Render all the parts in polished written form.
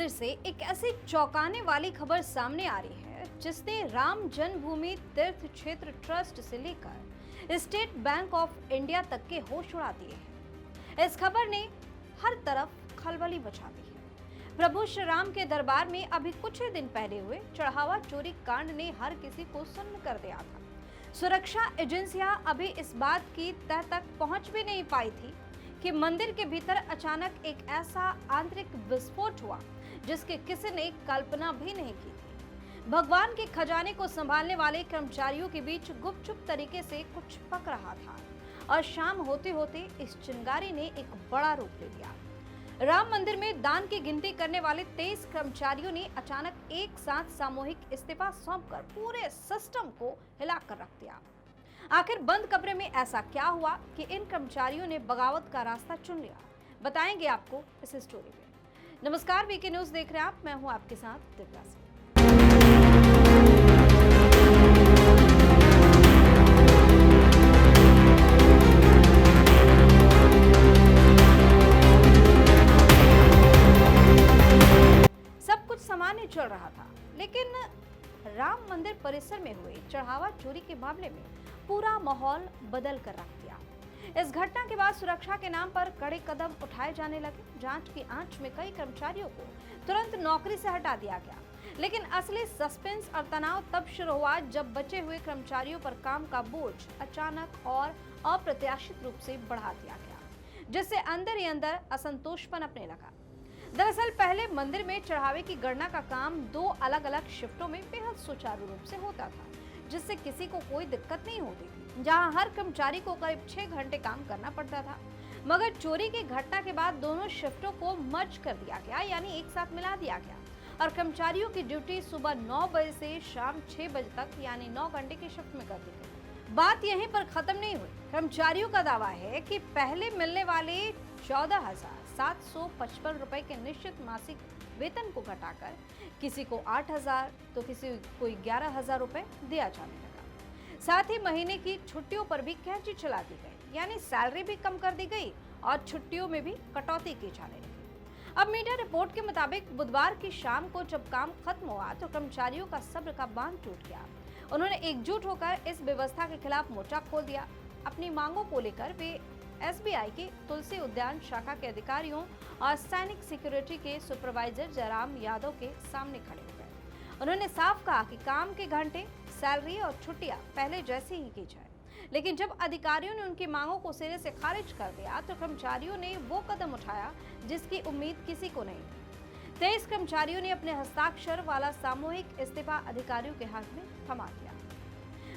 मंदिर से एक ऐसी चौंकाने वाली खबर सामने आ रही है जिसने राम जन्मभूमि तीर्थ क्षेत्र ट्रस्ट से लेकर स्टेट बैंक ऑफ इंडिया तक के होश उड़ा दिए हैं। इस खबर ने हर तरफ खलबली मचा दी है। प्रभु श्री राम के दरबार में अभी कुछ ही दिन पहले हुए चढ़ावा चोरी कांड ने हर किसी को सुन्न कर दिया था। सुरक्षा एजेंसियां अभी इस बात की तह तक पहुंच भी नहीं पाई थी कि मंदिर के भीतर अचानक एक ऐसा आंतरिक विस्फोट हुआ जिसके किसी ने कल्पना भी नहीं की थी। भगवान के खजाने को संभालने वाले कर्मचारियों के बीच गुपचुप तरीके से कुछ पक रहा था और शाम होते होते इस चिंगारी ने एक बड़ा रूप ले लिया। राम मंदिर में दान की गिनती करने वाले 23 कर्मचारियों ने अचानक एक साथ सामूहिक इस्तीफा सौंपकर पूरे सिस्टम को हिलाकर रख दिया। आखिर बंद कमरे में ऐसा क्या हुआ कि इन कर्मचारियों ने बगावत का रास्ता चुन लिया, बताएंगे आपको इस स्टोरी में। नमस्कार, वीके न्यूज देख रहे हैं आप, मैं हूं आपके साथ दिव्या सिंह। सब कुछ सामान्य चल रहा था, लेकिन राम मंदिर परिसर में हुए चढ़ावा चोरी के मामले में पूरा माहौल बदल कर रख दिया। इस घटना के बाद सुरक्षा के नाम पर कड़े कदम उठाए जाने लगे। जांच की आंच में कई कर्मचारियों को तुरंत नौकरी से हटा दिया गया, लेकिन असली सस्पेंस और तनाव तब शुरू हुआ जब बचे हुए कर्मचारियों पर काम का बोझ अचानक और अप्रत्याशित रूप से बढ़ा दिया गया, जिससे अंदर ही अंदर असंतोष पनपने लगा। दरअसल पहले मंदिर में चढ़ावे की गणना का काम 2 अलग अलग शिफ्टों में बेहद सुचारू रूप से होता था, जिससे किसी को कोई दिक्कत नहीं होती थी, जहां हर कर्मचारी को करीब 6 घंटे काम करना पड़ता था। मगर चोरी की घटना के बाद दोनों शिफ्टों को मर्ज कर दिया गया, यानी एक साथ मिला दिया गया, और कर्मचारियों की ड्यूटी सुबह 9 बजे से शाम 6 बजे तक यानी 9 घंटे की शिफ्ट में कर दी गई। बात यहीं पर खत्म नहीं हुई। कर्मचारियों का दावा है कि पहले मिलने वाले 14,755 रुपए के निश्चित मासिक वेतन को घटाकर किसी को 8,000 तो किसी को 11,000 रुपए दिया जाने लगा। साथ ही महीने की छुट्टियों पर भी कैंची चला दी गई, यानी सैलरी भी कम कर दी गई और छुट्टियों में भी कटौती की जाने लगी। अब मीडिया रिपोर्ट के मुताबिक बुधवार की शाम को जब काम खत्म हुआ तो कर्मचारियों का सब्र का बांध टूट गया। उन्होंने एकजुट होकर इस व्यवस्था के खिलाफ मोर्चा खोल दिया। अपनी मांगों को लेकर वे एसबीआई के तुलसी उद्यान शाखा के अधिकारियों और सैनिक सिक्योरिटी के सुपरवाइजर जयराम यादव के सामने खड़े हो गए। उन्होंने साफ कहा कि काम के घंटे, सैलरी और छुट्टियां पहले जैसे ही की जाए, लेकिन जब अधिकारियों ने उनकी मांगों को सिरे से खारिज कर दिया तो कर्मचारियों ने वो कदम उठाया जिसकी उम्मीद किसी को नहीं थी। 23 कर्मचारियों ने अपने हस्ताक्षर वाला सामूहिक इस्तीफा अधिकारियों के हाथ में थमा दिया।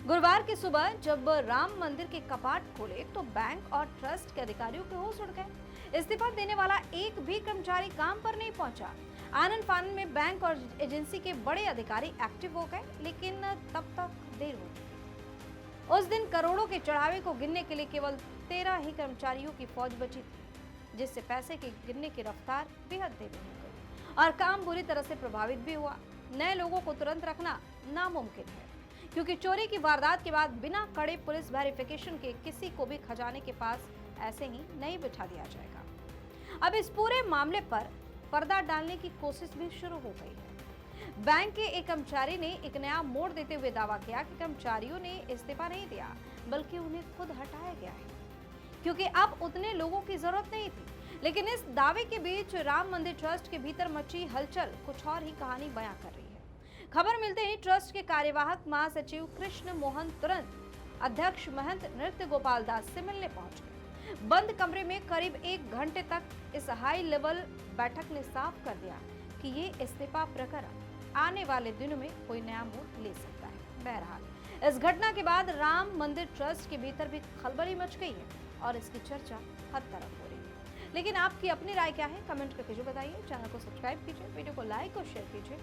गुरुवार की सुबह जब राम मंदिर के कपाट खोले तो बैंक और ट्रस्ट के अधिकारियों के होश उड़ गए। इस्तीफा देने वाला एक भी कर्मचारी काम पर नहीं पहुंचा। आनन फानन में बैंक और एजेंसी के बड़े अधिकारी एक्टिव हो गए, लेकिन तब तक देर हो गई। उस दिन करोड़ों के चढ़ावे को गिनने के लिए केवल 13 ही कर्मचारियों की फौज बची थी, जिससे पैसे के गिनने की रफ्तार बेहद धीमी हो गई और काम बुरी तरह से प्रभावित भी हुआ। नए लोगों को तुरंत रखना नामुमकिन है, क्योंकि चोरी की वारदात के बाद बिना कड़े पुलिस वेरिफिकेशन के किसी को भी खजाने के पास ऐसे ही नहीं बिठा दिया जाएगा। अब इस पूरे मामले पर पर्दा डालने की कोशिश भी शुरू हो गई है। बैंक के एक कर्मचारी ने एक नया मोड़ देते हुए दावा किया कि कर्मचारियों ने इस्तीफा नहीं दिया, बल्कि उन्हें खुद हटाया गया है, क्योंकि अब उतने लोगों की जरूरत नहीं थी। लेकिन इस दावे के बीच राम मंदिर ट्रस्ट के भीतर मची हलचल कुछ और ही कहानी बयां कर रही है। खबर मिलते ही ट्रस्ट के कार्यवाहक महासचिव कृष्ण मोहन तुरंत अध्यक्ष महंत नृत्य गोपाल दास से मिलने पहुंच गए। बंद कमरे में करीब 1 घंटे तक इस हाई लेवल बैठक ने साफ कर दिया कि ये इस्तीफा प्रकरण आने वाले दिनों में कोई नया मोड़ ले सकता है। बहरहाल इस घटना के बाद राम मंदिर ट्रस्ट के भीतर भी खलबली मच गई है और इसकी चर्चा हर तरफ हो रही है। लेकिन आपकी अपनी राय क्या है, कमेंट करके जो बताइए। चैनल को सब्सक्राइब कीजिए, वीडियो को लाइक और शेयर कीजिए।